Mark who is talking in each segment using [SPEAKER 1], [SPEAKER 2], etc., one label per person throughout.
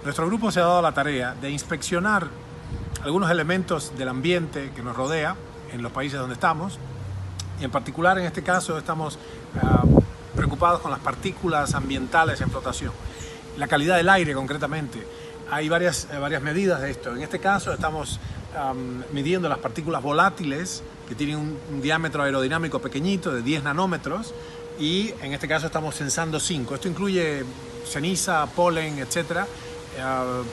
[SPEAKER 1] Nuestro grupo se ha dado la tarea de inspeccionar algunos elementos del ambiente que nos rodea en los países donde estamos. Y en particular, en este caso, estamos preocupados con las partículas ambientales en flotación. La calidad del aire, concretamente. Hay varias medidas de esto. En este caso, estamos midiendo las partículas volátiles, que tienen un diámetro aerodinámico pequeñito, de 10 nanómetros, y en este caso estamos censando 5. Esto incluye ceniza, polen, etcétera,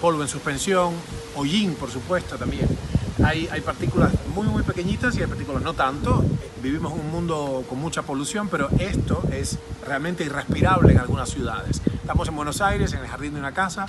[SPEAKER 1] polvo en suspensión, hollín, por supuesto, también. Hay partículas muy pequeñitas y hay partículas no tanto. Vivimos en un mundo con mucha polución, pero esto es realmente irrespirable en algunas ciudades. Estamos en Buenos Aires, en el jardín de una casa,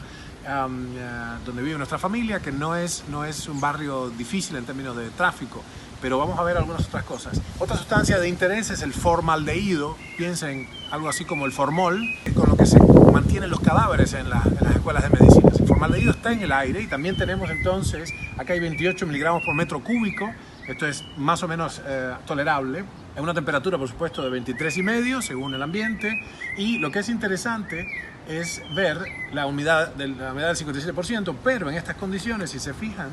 [SPEAKER 1] donde vive nuestra familia, que no es un barrio difícil en términos de tráfico, pero vamos a ver algunas otras cosas. Otra sustancia de interés es el formaldehído. Piensen algo así como el formol, con lo que se mantienen los cadáveres en las escuelas de medicina. El formaldehído está en el aire y también tenemos entonces, acá hay 28 miligramos por metro cúbico. Esto es más o menos tolerable. Es una temperatura, por supuesto, de 23,5 según el ambiente. Y lo que es interesante es ver la humedad del 57%, pero en estas condiciones, si se fijan,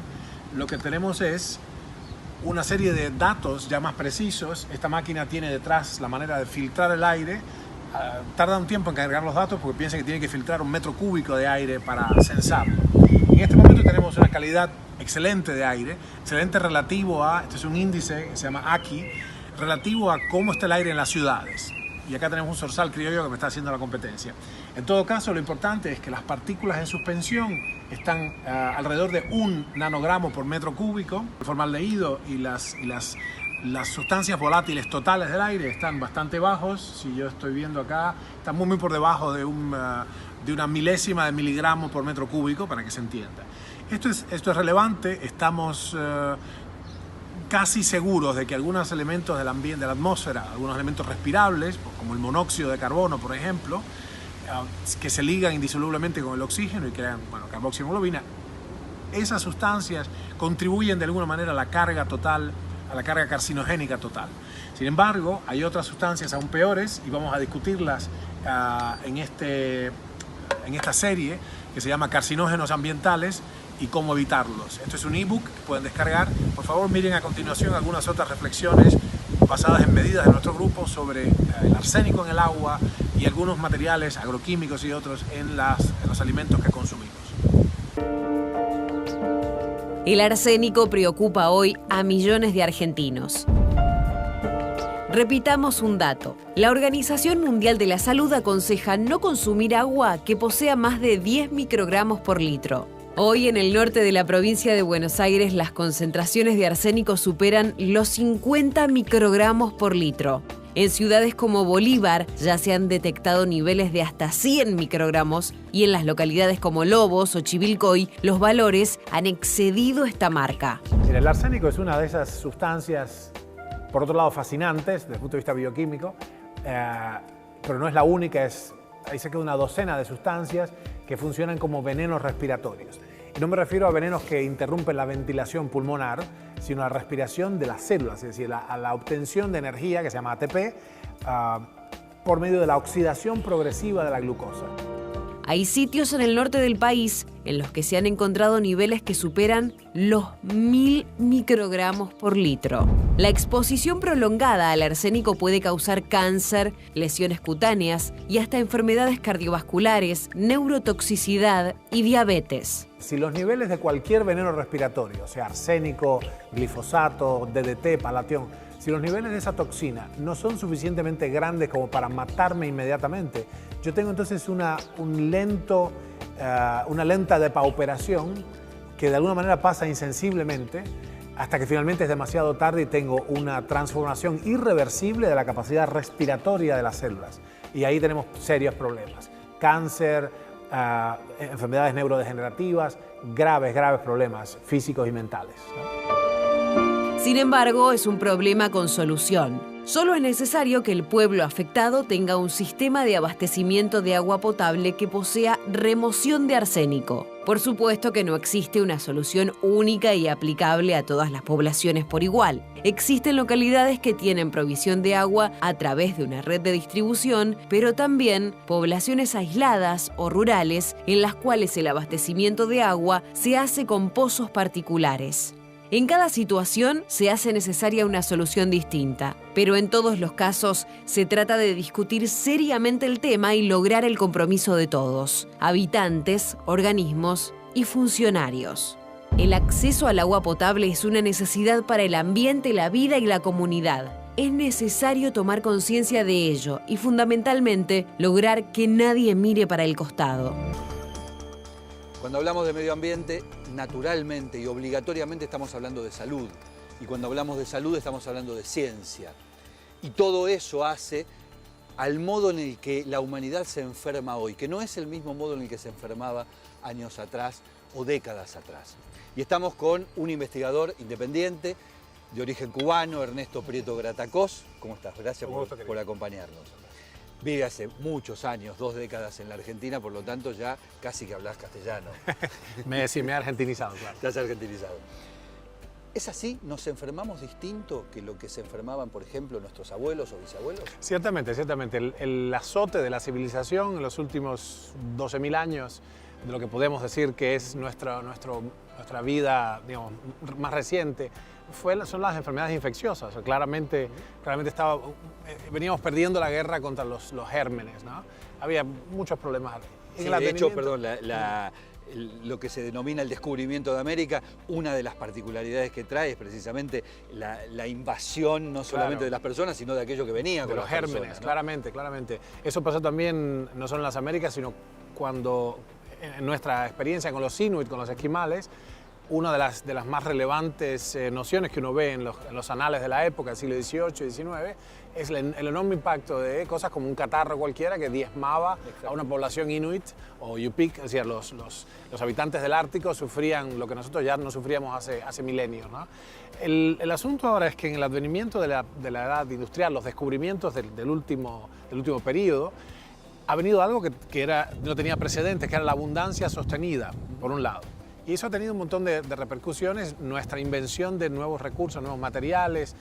[SPEAKER 1] lo que tenemos es una serie de datos ya más precisos. Esta máquina tiene detrás la manera de filtrar el aire. Tarda un tiempo en cargar los datos porque piensa que tiene que filtrar un metro cúbico de aire para censarlo. En este momento tenemos una calidad excelente de aire, excelente relativo a, este es un índice que se llama ACI, relativo a cómo está el aire en las ciudades. Y acá tenemos un zorzal criollo que me está haciendo la competencia. En todo caso, lo importante es que las partículas en suspensión están alrededor de 1 nanogramo por metro cúbico. El formaldehído y las sustancias volátiles totales del aire están bastante bajos. Si yo estoy viendo acá, están muy por debajo de una milésima de miligramo por metro cúbico, para que se entienda. Esto es relevante. Estamos casi seguros de que algunos elementos del ambiente, de la atmósfera, algunos elementos respirables, como el monóxido de carbono, por ejemplo, que se ligan indisolublemente con el oxígeno y crean, carboxihemoglobina, esas sustancias contribuyen de alguna manera a la carga total, a la carga carcinogénica total. Sin embargo, hay otras sustancias aún peores y vamos a discutirlas en esta serie que se llama Carcinógenos Ambientales y cómo evitarlos. Esto es un ebook que pueden descargar. Por favor, miren a continuación algunas otras reflexiones basadas en medidas de nuestro grupo sobre el arsénico en el agua y algunos materiales agroquímicos y otros en los alimentos que consumimos.
[SPEAKER 2] El arsénico preocupa hoy a millones de argentinos. Repitamos un dato. La Organización Mundial de la Salud aconseja no consumir agua que posea más de 10 microgramos por litro. Hoy en el norte de la provincia de Buenos Aires las concentraciones de arsénico superan los 50 microgramos por litro. En ciudades como Bolívar ya se han detectado niveles de hasta 100 microgramos y en las localidades como Lobos o Chivilcoy los valores han excedido esta marca.
[SPEAKER 1] Mira, el arsénico es una de esas sustancias, por otro lado, fascinantes desde el punto de vista bioquímico, pero no es la única. Hay cerca de una docena de sustancias que funcionan como venenos respiratorios. Y no me refiero a venenos que interrumpen la ventilación pulmonar, sino a la respiración de las células, es decir, a la obtención de energía, que se llama ATP, por medio de la oxidación progresiva de la glucosa.
[SPEAKER 2] Hay sitios en el norte del país en los que se han encontrado niveles que superan los 1000 microgramos por litro. La exposición prolongada al arsénico puede causar cáncer, lesiones cutáneas y hasta enfermedades cardiovasculares, neurotoxicidad y diabetes.
[SPEAKER 1] Si los niveles de cualquier veneno respiratorio, sea arsénico, glifosato, DDT, palatión, si los niveles de esa toxina no son suficientemente grandes como para matarme inmediatamente, yo tengo entonces una lenta depauperación que de alguna manera pasa insensiblemente hasta que finalmente es demasiado tarde y tengo una transformación irreversible de la capacidad respiratoria de las células. Y ahí tenemos serios problemas. Cáncer, enfermedades neurodegenerativas, graves problemas físicos y mentales, ¿no?
[SPEAKER 2] Sin embargo, es un problema con solución. Solo es necesario que el pueblo afectado tenga un sistema de abastecimiento de agua potable que posea remoción de arsénico. Por supuesto que no existe una solución única y aplicable a todas las poblaciones por igual. Existen localidades que tienen provisión de agua a través de una red de distribución, pero también poblaciones aisladas o rurales en las cuales el abastecimiento de agua se hace con pozos particulares. En cada situación se hace necesaria una solución distinta, pero en todos los casos se trata de discutir seriamente el tema y lograr el compromiso de todos, habitantes, organismos y funcionarios. El acceso al agua potable es una necesidad para el ambiente, la vida y la comunidad. Es necesario tomar conciencia de ello y fundamentalmente lograr que nadie mire para el costado.
[SPEAKER 3] Cuando hablamos de medio ambiente, naturalmente y obligatoriamente estamos hablando de salud. Y cuando hablamos de salud estamos hablando de ciencia. Y todo eso hace al modo en el que la humanidad se enferma hoy, que no es el mismo modo en el que se enfermaba años atrás o décadas atrás. Y estamos con un investigador independiente de origen cubano, Ernesto Prieto Gratacós. ¿Cómo estás? Gracias por acompañarnos. Vive hace muchos años, 2 décadas en la Argentina, por lo tanto ya casi que hablas castellano.
[SPEAKER 1] me he argentinizado, claro.
[SPEAKER 3] Te has argentinizado. ¿Es así? ¿Nos enfermamos distinto que lo que se enfermaban, por ejemplo, nuestros abuelos o bisabuelos?
[SPEAKER 1] Ciertamente, ciertamente. El azote de la civilización en los últimos 12.000 años, de lo que podemos decir que es nuestra vida, digamos, más reciente, son las enfermedades infecciosas. O sea, claramente veníamos perdiendo la guerra contra los gérmenes, ¿no? Había muchos problemas.
[SPEAKER 3] Sí, de hecho, perdón, lo que se denomina el descubrimiento de América, una de las particularidades que trae es precisamente la invasión no solamente de las personas, sino de aquello que venía con
[SPEAKER 1] los gérmenes, personas, ¿no? Claramente. Eso pasó también no solo en las Américas, sino cuando en nuestra experiencia con los inuit, con los esquimales, una de las más relevantes nociones que uno ve en los anales de la época, del siglo XVIII y XIX, es el enorme impacto de cosas como un catarro cualquiera que diezmaba a una población inuit o yupik, es decir, los habitantes del Ártico sufrían lo que nosotros ya no sufríamos hace milenios, ¿no? El asunto ahora es que en el advenimiento de la edad industrial, los descubrimientos del último periodo, ha venido algo que no tenía precedentes, que era la abundancia sostenida, por un lado. Y eso ha tenido un montón de repercusiones, nuestra invención de nuevos recursos, nuevos materiales,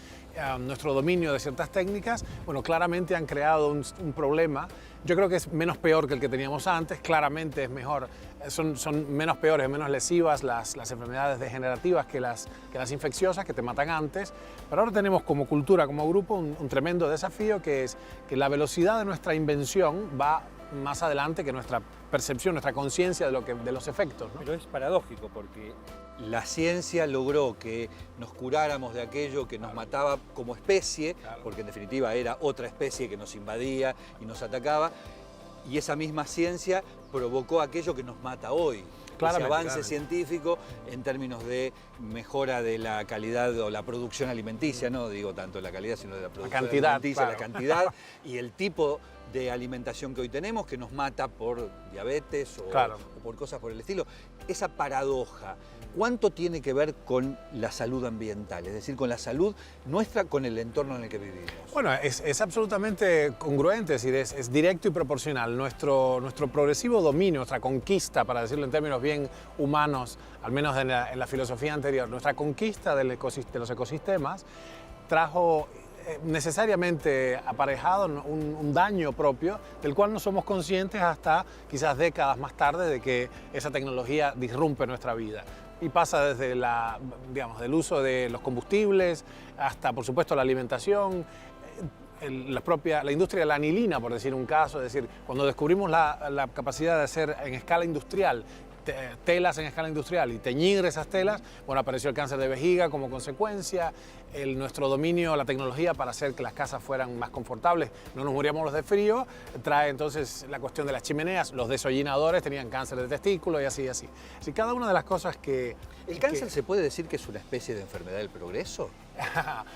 [SPEAKER 1] nuestro dominio de ciertas técnicas, bueno, claramente han creado un problema. Yo creo que es menos peor que el que teníamos antes, claramente es mejor, son menos peores, menos lesivas las enfermedades degenerativas que las infecciosas que te matan antes, pero ahora tenemos como cultura, como grupo, un tremendo desafío que es que la velocidad de nuestra invención va más adelante que nuestra percepción, nuestra conciencia de los efectos, ¿no?
[SPEAKER 3] Pero es paradójico porque la ciencia logró que nos curáramos de aquello que nos mataba como especie, claro, porque en definitiva era otra especie que nos invadía y nos atacaba, y esa misma ciencia provocó aquello que nos mata hoy. Ese avance científico en términos de mejora de la calidad o la producción alimenticia, no digo tanto la calidad, sino de la producción alimenticia, claro, la cantidad y el tipo de alimentación que hoy tenemos, que nos mata por diabetes o por cosas por el estilo. Esa paradoja, ¿cuánto tiene que ver con la salud ambiental? Es decir, con la salud nuestra, con el entorno en el que vivimos.
[SPEAKER 1] Bueno, es absolutamente congruente, es decir, es directo y proporcional. Nuestro progresivo dominio, nuestra conquista, para decirlo en términos bien humanos, al menos en la filosofía anterior, nuestra conquista de los ecosistemas trajo necesariamente aparejado un daño propio del cual no somos conscientes hasta quizás décadas más tarde de que esa tecnología disrumpe nuestra vida. Y pasa desde del uso de los combustibles hasta, por supuesto, la alimentación, la industria de la anilina, por decir un caso. Es decir, cuando descubrimos la capacidad de hacer en escala industrial telas en escala industrial y teñir esas telas, bueno, apareció el cáncer de vejiga como consecuencia, nuestro dominio, la tecnología para hacer que las casas fueran más confortables, no nos moríamos los de frío, trae entonces la cuestión de las chimeneas, los desollinadores tenían cáncer de testículo y así. Así cada una de las cosas que...
[SPEAKER 3] ¿El cáncer se puede decir que es una especie de enfermedad del progreso?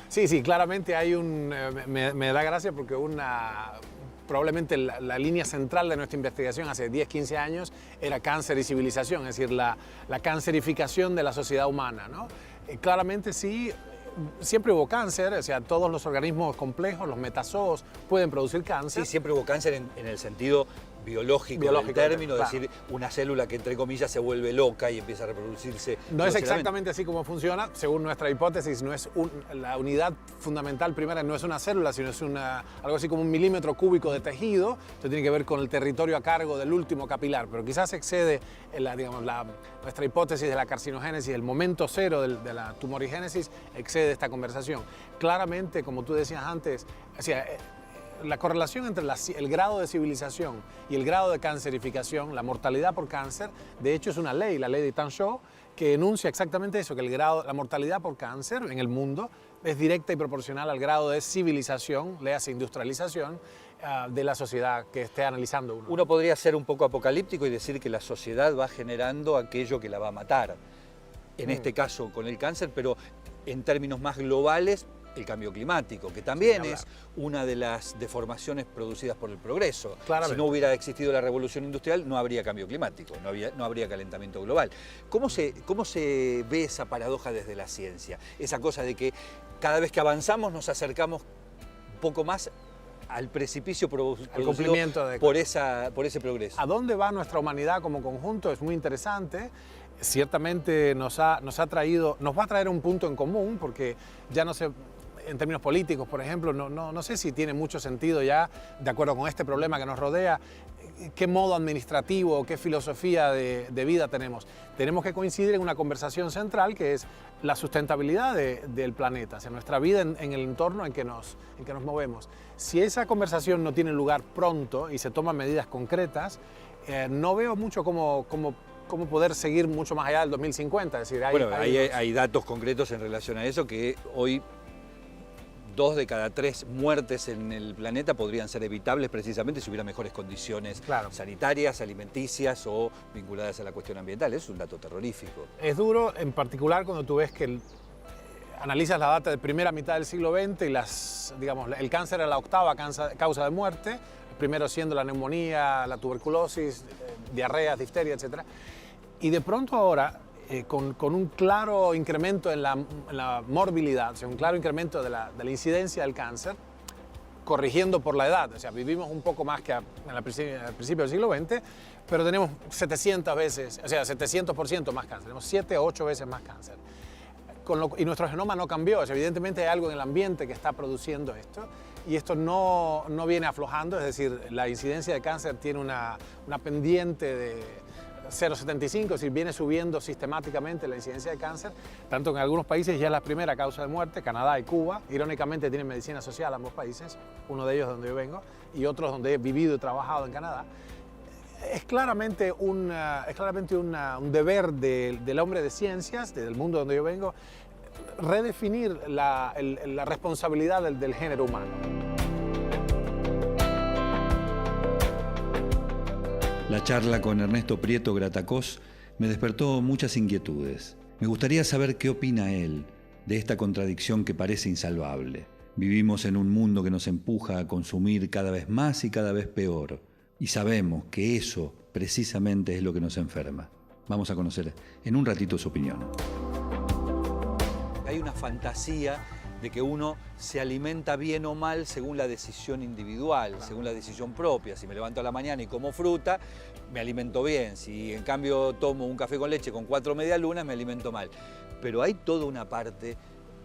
[SPEAKER 1] Sí, claramente hay me da gracia porque probablemente la línea central de nuestra investigación hace 10, 15 años era cáncer y civilización, es decir, la cancerificación de la sociedad humana, ¿no? Claramente sí, siempre hubo cáncer, o sea, todos los organismos complejos, los metazoos, pueden producir cáncer.
[SPEAKER 3] Sí, siempre hubo cáncer en el sentido biológico del término, es decir, una célula que entre comillas se vuelve loca y empieza a reproducirse.
[SPEAKER 1] No es exactamente así como funciona, según nuestra hipótesis, no es la unidad fundamental primaria no es una célula, sino es algo así como 1 milímetro cúbico de tejido. Esto tiene que ver con el territorio a cargo del último capilar, pero quizás excede nuestra hipótesis de la carcinogénesis, el momento cero de la tumorigénesis excede esta conversación. Claramente, como tú decías antes, o sea, la correlación entre el grado de civilización y el grado de cancerificación, la mortalidad por cáncer, de hecho es una ley, la ley de Tanchot, que enuncia exactamente eso, que la mortalidad por cáncer en el mundo es directa y proporcional al grado de civilización, léase industrialización, de la sociedad que esté analizando uno.
[SPEAKER 3] Uno podría ser un poco apocalíptico y decir que la sociedad va generando aquello que la va a matar, en este caso con el cáncer, pero en términos más globales, el cambio climático, que también es una de las deformaciones producidas por el progreso.
[SPEAKER 1] Claramente.
[SPEAKER 3] Si no hubiera existido la revolución industrial, no habría cambio climático, no habría calentamiento global. ¿Cómo se ve esa paradoja desde la ciencia? Esa cosa de que cada vez que avanzamos nos acercamos un poco más al precipicio producido por ese progreso.
[SPEAKER 1] ¿A dónde va nuestra humanidad como conjunto? Es muy interesante. Ciertamente nos va a traer un punto en común, porque ya no sé, en términos políticos, por ejemplo, no sé si tiene mucho sentido ya, de acuerdo con este problema que nos rodea, qué modo administrativo, qué filosofía de vida tenemos. Tenemos que coincidir en una conversación central que es la sustentabilidad del planeta, o sea, nuestra vida en el entorno en que nos movemos. Si esa conversación no tiene lugar pronto y se toman medidas concretas, no veo mucho cómo poder seguir mucho más allá del 2050. Es decir,
[SPEAKER 3] hay datos concretos en relación a eso, que hoy 2 de cada 3 muertes en el planeta podrían ser evitables precisamente si hubiera mejores condiciones sanitarias, alimenticias o vinculadas a la cuestión ambiental. Es un dato terrorífico.
[SPEAKER 1] Es duro, en particular cuando tú ves que analizas la data de primera mitad del siglo XX y el cáncer era la 8ª causa de muerte, el primero siendo la neumonía, la tuberculosis, diarreas, difteria, etc. Y de pronto ahora, con un claro incremento en la morbilidad, o sea, un claro incremento de la incidencia del cáncer, corrigiendo por la edad, o sea, vivimos un poco más que al principio del siglo XX, pero tenemos 700 veces, o sea, 700% más cáncer, tenemos 7 o 8 veces más cáncer. Y nuestro genoma no cambió, o sea, evidentemente hay algo en el ambiente que está produciendo esto, y esto no viene aflojando, es decir, la incidencia de cáncer tiene una pendiente de 0,75, es decir, viene subiendo sistemáticamente la incidencia de cáncer, tanto que en algunos países ya es la primera causa de muerte, Canadá y Cuba, irónicamente tienen medicina social ambos países, uno de ellos donde yo vengo y otros donde he vivido y trabajado en Canadá. Es claramente un deber del hombre de ciencias, del mundo donde yo vengo, redefinir la responsabilidad del género humano.
[SPEAKER 4] La charla con Ernesto Prieto Gratacós me despertó muchas inquietudes. Me gustaría saber qué opina él de esta contradicción que parece insalvable. Vivimos en un mundo que nos empuja a consumir cada vez más y cada vez peor. Y sabemos que eso precisamente es lo que nos enferma. Vamos a conocer en un ratito su opinión.
[SPEAKER 3] Hay una fantasía de que uno se alimenta bien o mal según la decisión individual, según la decisión propia. Si me levanto a la mañana y como fruta, me alimento bien. Si en cambio tomo un café con leche con 4 medialunas, me alimento mal. Pero hay toda una parte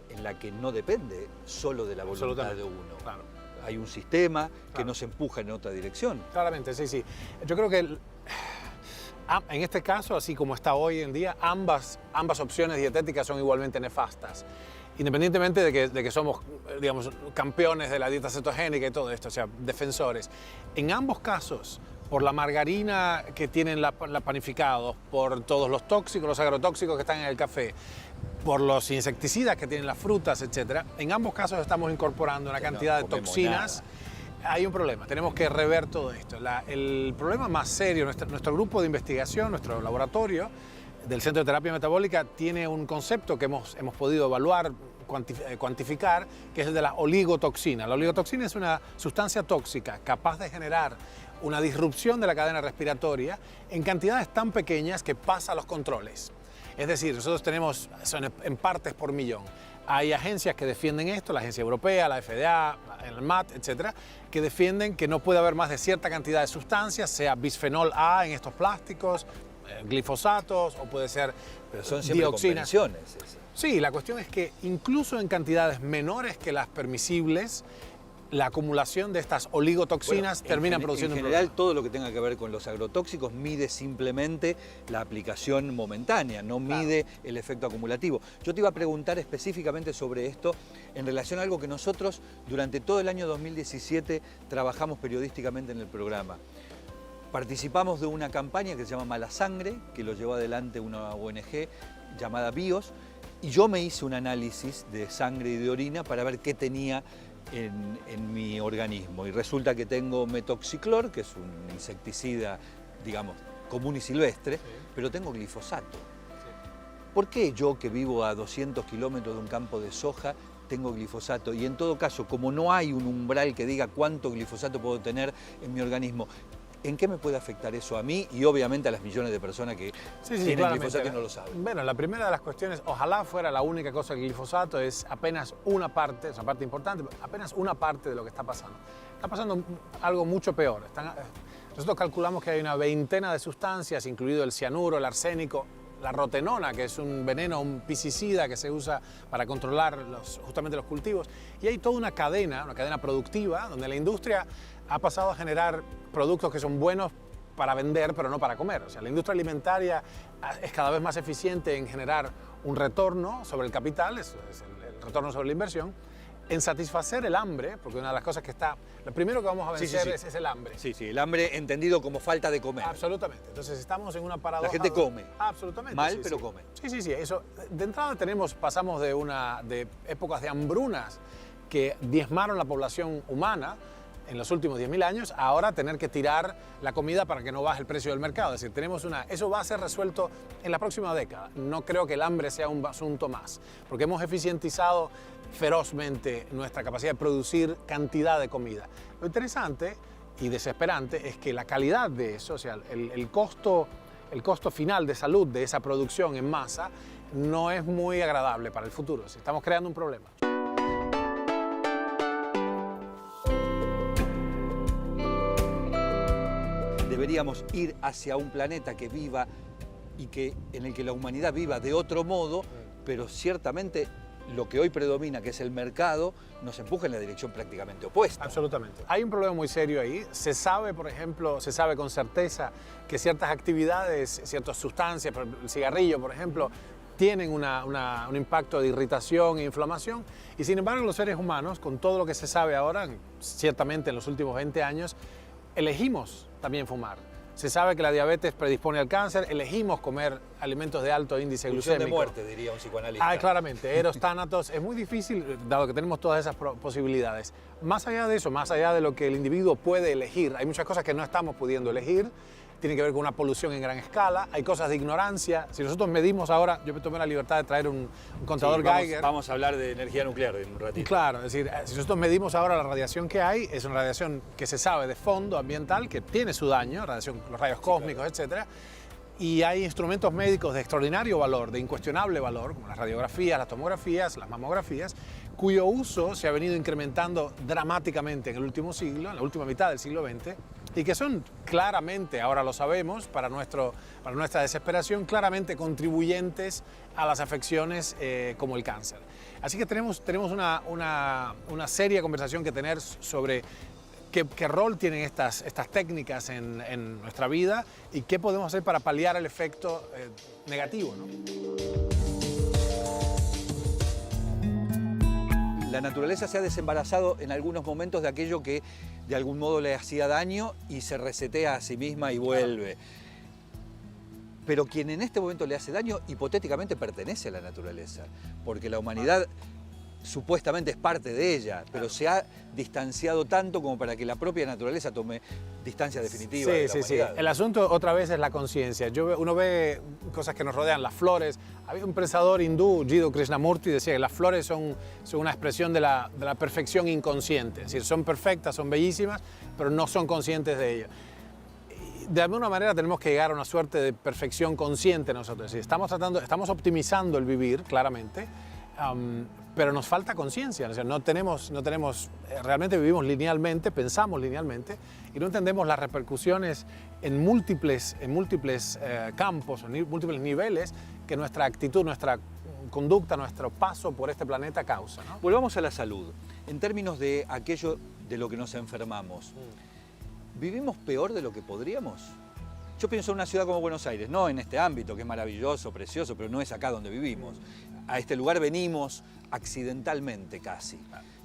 [SPEAKER 3] en la que no depende solo de la voluntad de uno.
[SPEAKER 1] Claro.
[SPEAKER 3] Hay un sistema que nos empuja en otra dirección.
[SPEAKER 1] Claramente, sí. Yo creo que en este caso, así como está hoy en día, ambas opciones dietéticas son igualmente nefastas. Independientemente de que somos, digamos, campeones de la dieta cetogénica y todo esto, o sea, defensores. En ambos casos, por la margarina que tienen los panificados, por todos los tóxicos, los agrotóxicos que están en el café, por los insecticidas que tienen las frutas, etc. En ambos casos estamos incorporando una cantidad de toxinas. Hay un problema, tenemos que rever todo esto. El problema más serio, nuestro grupo de investigación, nuestro laboratorio del Centro de Terapia Metabólica tiene un concepto que hemos podido evaluar, cuantificar, que es el de la oligotoxina. La oligotoxina es una sustancia tóxica capaz de generar una disrupción de la cadena respiratoria en cantidades tan pequeñas que pasa los controles. Es decir, nosotros tenemos, son en partes por millón. Hay agencias que defienden esto, la Agencia Europea, la FDA, el MAT, etcétera, que defienden que no puede haber más de cierta cantidad de sustancias, sea bisfenol A en estos plásticos, glifosatos o puede ser
[SPEAKER 3] Pero son siempre
[SPEAKER 1] dioxinas.
[SPEAKER 3] convenciones.
[SPEAKER 1] Sí, la cuestión es que incluso en cantidades menores que las permisibles, la acumulación de estas oligotoxinas termina produciendo
[SPEAKER 3] en
[SPEAKER 1] un
[SPEAKER 3] general,
[SPEAKER 1] problema.
[SPEAKER 3] todo lo que tenga que ver con los agrotóxicos mide simplemente la aplicación momentánea, no mide el efecto acumulativo. Yo te iba a preguntar específicamente sobre esto en relación a algo que nosotros durante todo el año 2017 trabajamos periodísticamente en el programa. Participamos de una campaña que se llama Mala Sangre, que lo llevó adelante una ONG llamada BIOS, y yo me hice un análisis de sangre y de orina para ver qué tenía en mi organismo. Y resulta que tengo metoxiclor, que es un insecticida, digamos, común y silvestre, pero tengo glifosato. ¿Por qué yo, que vivo a 200 kilómetros de un campo de soja, tengo glifosato? Y en todo caso, como no hay un umbral que diga cuánto glifosato puedo tener en mi organismo, ¿en qué me puede afectar eso a mí y obviamente a las millones de personas que tienen glifosato y no lo saben?
[SPEAKER 1] Bueno, la primera de las cuestiones, ojalá fuera la única cosa que el glifosato es apenas una parte, es una parte importante, apenas una parte de lo que está pasando. Está pasando algo mucho peor. Nosotros calculamos que hay una veintena de sustancias, incluido el cianuro, el arsénico, la rotenona, que es un veneno, un pesticida que se usa para controlar justamente los cultivos. Y hay toda una cadena productiva, donde la industria ha pasado a generar productos que son buenos para vender, pero no para comer. O sea, la industria alimentaria es cada vez más eficiente en generar un retorno sobre el capital, es el retorno sobre la inversión, en satisfacer el hambre, porque una de las cosas que está... Lo primero que vamos a vencer es el hambre.
[SPEAKER 3] Sí, el hambre entendido como falta de comer.
[SPEAKER 1] Absolutamente. Entonces estamos en una paradoja...
[SPEAKER 3] La gente come.
[SPEAKER 1] Absolutamente.
[SPEAKER 3] Mal, pero come.
[SPEAKER 1] Sí. Eso, de entrada pasamos de épocas de hambrunas que diezmaron la población humana en los últimos 10.000 años, a ahora tener que tirar la comida para que no baje el precio del mercado. Es decir, eso va a ser resuelto en la próxima década. No creo que el hambre sea un asunto más, porque hemos eficientizado ferozmente nuestra capacidad de producir cantidad de comida. Lo interesante y desesperante es que la calidad de eso, o sea, el costo final de salud de esa producción en masa no es muy agradable para el futuro. Estamos creando un problema.
[SPEAKER 3] Deberíamos ir hacia un planeta que viva y en el que la humanidad viva de otro modo, pero ciertamente lo que hoy predomina, que es el mercado, nos empuja en la dirección prácticamente opuesta.
[SPEAKER 1] Absolutamente. Hay un problema muy serio ahí. Se sabe, por ejemplo, con certeza que ciertas actividades, ciertas sustancias, el cigarrillo, por ejemplo, tienen un impacto de irritación e inflamación. Y sin embargo, los seres humanos, con todo lo que se sabe ahora, ciertamente en los últimos 20 años, elegimos también fumar. Se sabe que la diabetes predispone al cáncer, elegimos comer alimentos de alto índice glucémico.
[SPEAKER 3] De muerte, diría un psicoanalista.
[SPEAKER 1] Claramente, eros, tánatos. Es muy difícil, dado que tenemos todas esas posibilidades. Más allá de eso, más allá de lo que el individuo puede elegir, hay muchas cosas que no estamos pudiendo elegir. Tiene que ver con una polución en gran escala, hay cosas de ignorancia. Si nosotros medimos ahora, yo me tomé la libertad de traer un contador Geiger.
[SPEAKER 3] Vamos a hablar de energía nuclear en un ratito.
[SPEAKER 1] Claro, es decir, si nosotros medimos ahora la radiación que hay, es una radiación que se sabe de fondo ambiental, que tiene su daño, los rayos cósmicos, etcétera. Y hay instrumentos médicos de extraordinario valor, de incuestionable valor, como las radiografías, las tomografías, las mamografías, cuyo uso se ha venido incrementando dramáticamente en el último siglo, en la última mitad del siglo XX, y que son claramente, ahora lo sabemos, para nuestra desesperación, claramente contribuyentes a las afecciones como el cáncer. Así que tenemos una seria conversación que tener sobre qué rol tienen estas técnicas en nuestra vida y qué podemos hacer para paliar el efecto negativo, ¿no?
[SPEAKER 3] La naturaleza se ha desembarazado en algunos momentos de aquello que de algún modo le hacía daño y se resetea a sí misma y vuelve. Pero quien en este momento le hace daño, hipotéticamente pertenece a la naturaleza, porque la humanidad supuestamente es parte de ella, pero se ha distanciado tanto como para que la propia naturaleza tome distancia definitiva de la humanidad.
[SPEAKER 1] Sí. El asunto otra vez es la conciencia. Uno ve cosas que nos rodean, las flores. Había un pensador hindú, Jiddu Krishnamurti, decía que las flores son una expresión de la perfección inconsciente. Es decir, son perfectas, son bellísimas, pero no son conscientes de ello. de alguna manera tenemos que llegar a una suerte de perfección consciente nosotros. Es decir, estamos optimizando el vivir, claramente, pero nos falta conciencia. O sea, realmente vivimos linealmente, pensamos linealmente y no entendemos las repercusiones en múltiples campos, en múltiples niveles que nuestra actitud, nuestra conducta, nuestro paso por este planeta causa, ¿no?
[SPEAKER 3] Volvamos a la salud. En términos de aquello de lo que nos enfermamos, ¿vivimos peor de lo que podríamos? Yo pienso en una ciudad como Buenos Aires, no en este ámbito, que es maravilloso, precioso, pero no es acá donde vivimos. A este lugar venimos accidentalmente casi,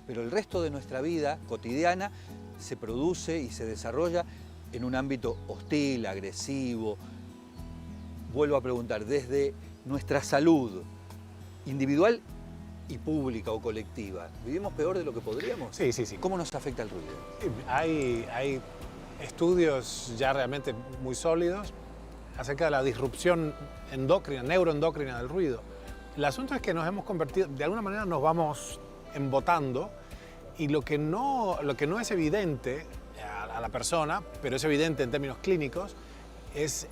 [SPEAKER 3] pero el resto de nuestra vida cotidiana se produce y se desarrolla en un ámbito hostil, agresivo. Vuelvo a preguntar, desde nuestra salud individual y pública o colectiva, ¿vivimos peor de lo que podríamos?
[SPEAKER 1] Sí, sí, sí.
[SPEAKER 3] ¿Cómo nos afecta el ruido?
[SPEAKER 1] Sí, hay estudios ya realmente muy sólidos acerca de la disrupción endocrina, neuroendocrina del ruido. El asunto es que nos hemos convertido, de alguna manera nos vamos embotando y lo que no es evidente a la persona, pero es evidente en términos clínicos, es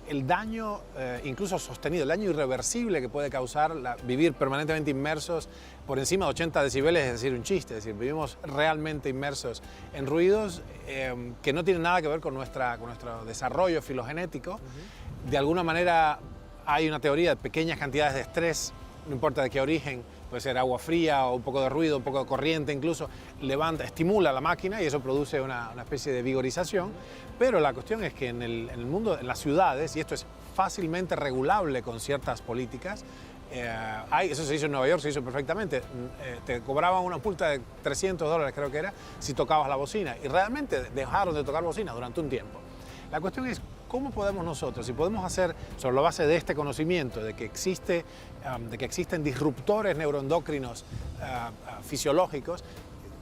[SPEAKER 1] el daño incluso sostenido, el daño irreversible que puede causar vivir permanentemente inmersos por encima de 80 decibeles, es decir, un chiste. Es decir, vivimos realmente inmersos en ruidos que no tienen nada que ver con nuestro desarrollo filogenético. De alguna manera hay una teoría de pequeñas cantidades de estrés, no importa de qué origen, puede ser agua fría o un poco de ruido, un poco de corriente incluso, estimula la máquina y eso produce una especie de vigorización. Pero la cuestión es que en el mundo, en las ciudades, y esto es fácilmente regulable con ciertas políticas, eso se hizo en Nueva York, se hizo perfectamente, te cobraban una multa de $300, creo que era, si tocabas la bocina, y realmente dejaron de tocar bocina durante un tiempo. La cuestión es cómo podemos nosotros, si podemos hacer, sobre la base de este conocimiento, de que existen disruptores neuroendocrinos fisiológicos,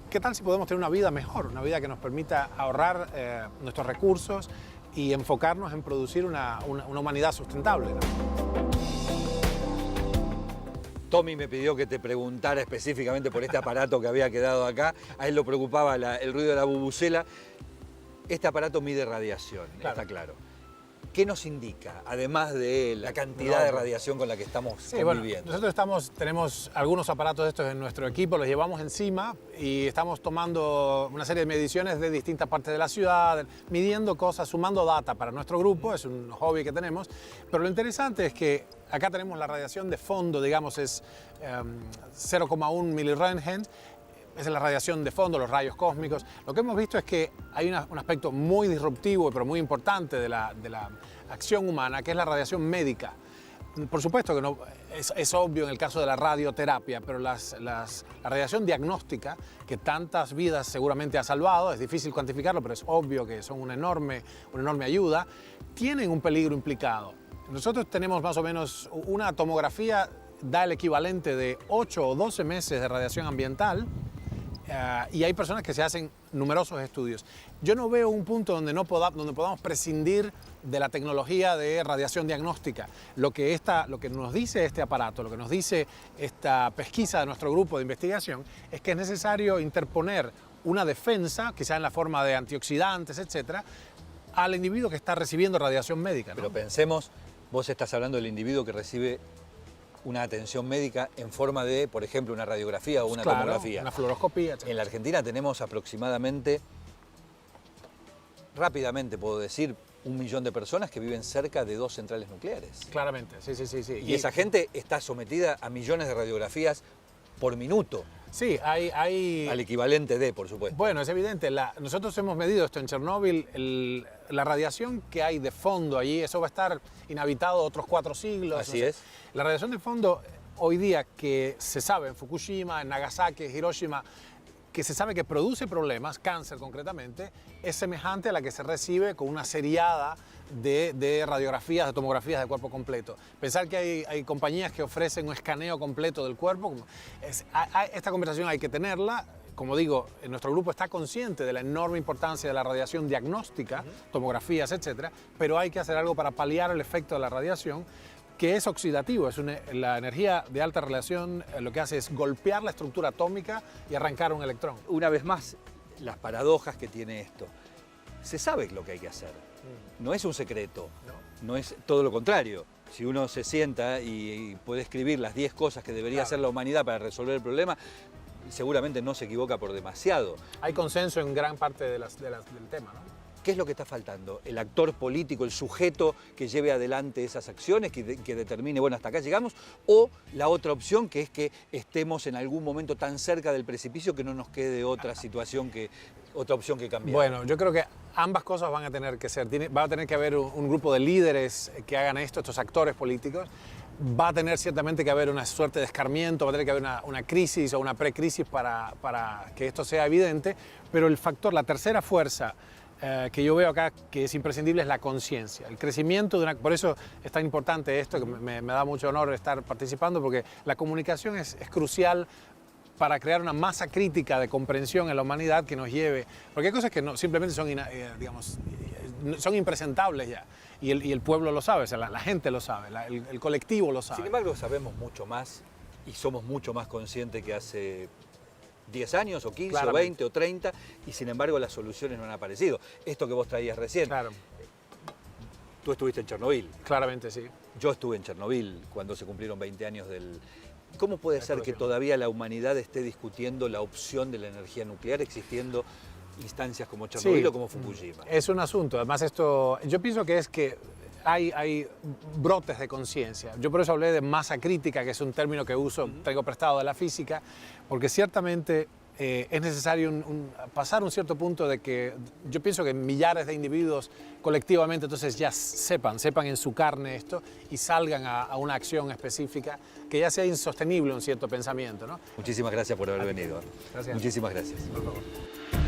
[SPEAKER 1] ¿qué tal si podemos tener una vida mejor, una vida que nos permita ahorrar nuestros recursos y enfocarnos en producir una humanidad sustentable, ¿no?
[SPEAKER 3] Tommy me pidió que te preguntara específicamente por este aparato que había quedado acá. A él lo preocupaba el ruido de la bubucela. Este aparato mide radiación,
[SPEAKER 1] claro.
[SPEAKER 3] Está claro. ¿Qué nos indica, además de la cantidad de radiación con la que estamos conviviendo?
[SPEAKER 1] Bueno, nosotros tenemos algunos aparatos de estos en nuestro equipo, los llevamos encima y estamos tomando una serie de mediciones de distintas partes de la ciudad, midiendo cosas, sumando data para nuestro grupo, es un hobby que tenemos, pero lo interesante es que acá tenemos la radiación de fondo, digamos, es 0,1 miliröntgen. Esa es la radiación de fondo, los rayos cósmicos. Lo que hemos visto es que hay un aspecto muy disruptivo, pero muy importante de la acción humana, que es la radiación médica. Por supuesto que no, es obvio en el caso de la radioterapia, pero la radiación diagnóstica, que tantas vidas seguramente ha salvado, es difícil cuantificarlo, pero es obvio que son una enorme ayuda, tienen un peligro implicado. Nosotros tenemos más o menos una tomografía, da el equivalente de 8 o 12 meses de radiación ambiental. Y hay personas que se hacen numerosos estudios. Yo no veo un punto donde podamos prescindir de la tecnología de radiación diagnóstica. Lo que nos dice este aparato, lo que nos dice esta pesquisa de nuestro grupo de investigación, es que es necesario interponer una defensa, quizá en la forma de antioxidantes, etcétera, al individuo que está recibiendo radiación médica, ¿no?
[SPEAKER 3] Pero pensemos, vos estás hablando del individuo que recibe una atención médica en forma de, por ejemplo, una radiografía o una tomografía.
[SPEAKER 1] Una fluoroscopía, etc.
[SPEAKER 3] En la Argentina tenemos aproximadamente, rápidamente puedo decir, 1 millón de personas que viven cerca de 2 centrales nucleares.
[SPEAKER 1] Claramente, sí.
[SPEAKER 3] Y esa gente está sometida a millones de radiografías por minuto.
[SPEAKER 1] Sí, hay...
[SPEAKER 3] Al equivalente de, por supuesto.
[SPEAKER 1] Bueno, es evidente. Nosotros hemos medido esto en Chernóbil, la radiación que hay de fondo allí, eso va a estar inhabitado otros 4 siglos.
[SPEAKER 3] Así es.
[SPEAKER 1] La radiación de fondo, hoy día que se sabe en Fukushima, en Nagasaki, Hiroshima, que se sabe que produce problemas, cáncer concretamente, es semejante a la que se recibe con una seriada de radiografías, de tomografías de cuerpo completo. Pensar que hay compañías que ofrecen un escaneo completo del cuerpo, esta conversación hay que tenerla. Como digo, nuestro grupo está consciente de la enorme importancia de la radiación diagnóstica, tomografías, etcétera, pero hay que hacer algo para paliar el efecto de la radiación, que es oxidativo. La energía de alta radiación lo que hace es golpear la estructura atómica y arrancar un electrón.
[SPEAKER 3] Una vez más, las paradojas que tiene esto. se sabe lo que hay que hacer. No es un secreto, no es todo lo contrario. Si uno se sienta y puede escribir las 10 cosas que debería hacer la humanidad para resolver el problema, seguramente no se equivoca por demasiado.
[SPEAKER 1] Hay consenso en gran parte del tema, ¿no?
[SPEAKER 3] ¿Qué es lo que está faltando? El actor político, el sujeto que lleve adelante esas acciones, que determine, bueno, hasta acá llegamos, o la otra opción, que es que estemos en algún momento tan cerca del precipicio que no nos quede otra opción que cambiar.
[SPEAKER 1] Bueno, yo creo que ambas cosas van a tener que ser. Va a tener que haber un grupo de líderes que hagan esto, estos actores políticos. Va a tener ciertamente que haber una suerte de escarmiento, va a tener que haber una crisis o una precrisis para que esto sea evidente, pero el factor, la tercera fuerza que yo veo acá que es imprescindible es la conciencia, el crecimiento de por eso es tan importante esto, que me da mucho honor estar participando, porque la comunicación es crucial para crear una masa crítica de comprensión en la humanidad que nos lleve, porque hay cosas que no, simplemente son, digamos, son impresentables ya, y el pueblo lo sabe, o sea, la gente lo sabe, el colectivo lo sabe.
[SPEAKER 3] Sin embargo, sabemos mucho más y somos mucho más conscientes que hace 10 años o 15
[SPEAKER 1] Claramente.
[SPEAKER 3] o 20 o 30, y sin embargo las soluciones no han aparecido. Esto que vos traías recién.
[SPEAKER 1] Claro.
[SPEAKER 3] Tú estuviste en Chernobyl.
[SPEAKER 1] Claramente sí.
[SPEAKER 3] Yo estuve en Chernobyl cuando se cumplieron 20 años del... ¿Cómo puede ser que todavía la humanidad esté discutiendo la opción de la energía nuclear existiendo instancias como Chernobyl o como Fukushima?
[SPEAKER 1] Es un asunto. Además esto, yo pienso que es que hay brotes de conciencia. Yo por eso hablé de masa crítica, que es un término que uso, traigo prestado de la física, porque ciertamente es necesario pasar un cierto punto de que yo pienso que millares de individuos colectivamente entonces ya sepan en su carne esto y salgan a una acción específica que ya sea insostenible un cierto pensamiento, ¿no?
[SPEAKER 3] Muchísimas gracias por haber venido.
[SPEAKER 1] Gracias.
[SPEAKER 3] Muchísimas gracias.
[SPEAKER 1] Por favor.